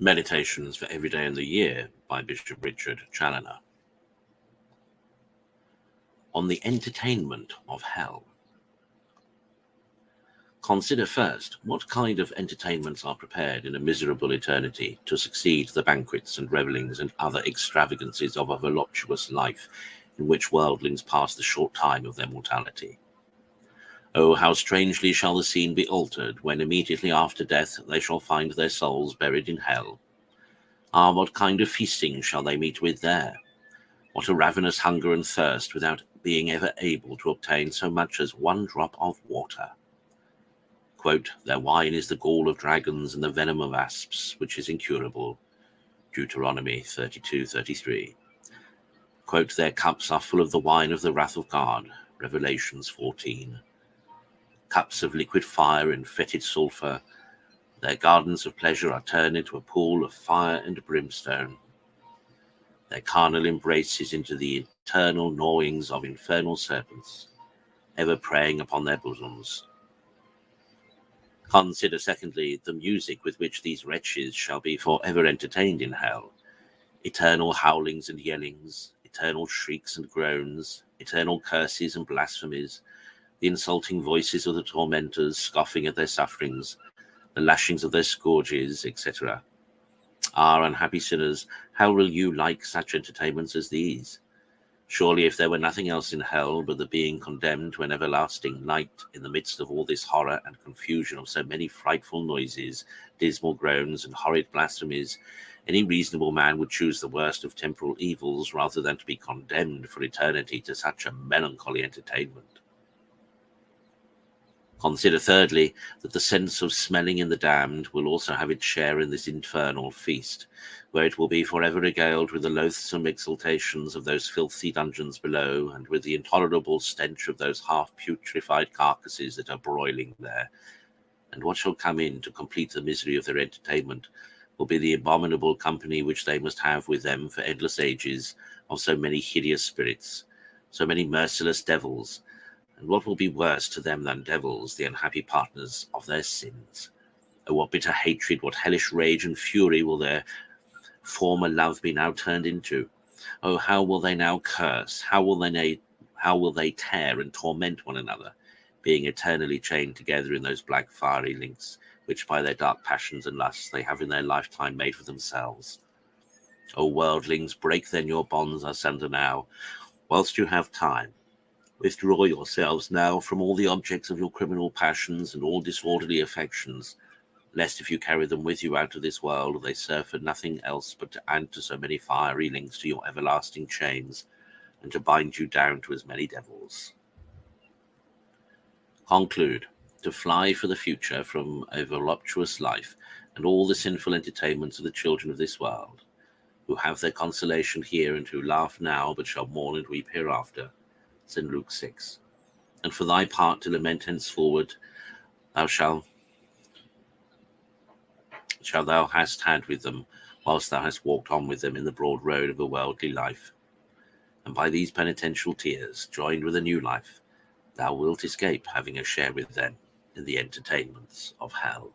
Meditations for Every Day in the Year by Bishop Richard Challoner. On the entertainment of hell. Consider first what kind of entertainments are prepared in a miserable eternity to succeed the banquets and revellings and other extravagances of a voluptuous life in which worldlings pass the short time of their mortality. Oh, how strangely shall the scene be altered when immediately after death they shall find their souls buried in hell. Ah, what kind of feasting shall they meet with there? What a ravenous hunger and thirst without being ever able to obtain so much as one drop of water. Quote, their wine is the gall of dragons and the venom of asps, which is incurable. Deuteronomy 32:33. Quote, their cups are full of the wine of the wrath of God. Revelations 14. Cups of liquid fire and fetid sulphur, their gardens of pleasure are turned into a pool of fire and brimstone. Their carnal embraces into the eternal gnawings of infernal serpents, ever preying upon their bosoms. Consider, secondly, the music with which these wretches shall be forever entertained in hell. Eternal howlings and yellings, eternal shrieks and groans, eternal curses and blasphemies, the insulting voices of the tormentors scoffing at their sufferings, the lashings of their scourges, etc. Ah, unhappy sinners, how will you like such entertainments as these? Surely if there were nothing else in hell but the being condemned to an everlasting night in the midst of all this horror and confusion of so many frightful noises, dismal groans, and horrid blasphemies, any reasonable man would choose the worst of temporal evils rather than to be condemned for eternity to such a melancholy entertainment. Consider, thirdly, that the sense of smelling in the damned will also have its share in this infernal feast, where it will be forever regaled with the loathsome exultations of those filthy dungeons below, and with the intolerable stench of those half-putrefied carcasses that are broiling there. And what shall come in to complete the misery of their entertainment will be the abominable company which they must have with them for endless ages of so many hideous spirits, so many merciless devils, and what will be worse to them than devils, the unhappy partners of their sins? Oh, what bitter hatred, what hellish rage and fury will their former love be now turned into? Oh, how will they now curse? How will they tear and torment one another, being eternally chained together in those black fiery links, which by their dark passions and lusts they have in their lifetime made for themselves? O worldlings, break then your bonds asunder now, whilst you have time. Withdraw yourselves now from all the objects of your criminal passions and all disorderly affections, lest if you carry them with you out of this world, they serve for nothing else but to add to so many fiery links to your everlasting chains, and to bind you down to as many devils. Conclude, to fly for the future from a voluptuous life and all the sinful entertainments of the children of this world, who have their consolation here and who laugh now but shall mourn and weep hereafter. St. Luke 6. And for thy part to lament henceforward, thou shalt thou hast had with them, whilst thou hast walked on with them in the broad road of a worldly life. And by these penitential tears, joined with a new life, thou wilt escape having a share with them in the entertainments of hell.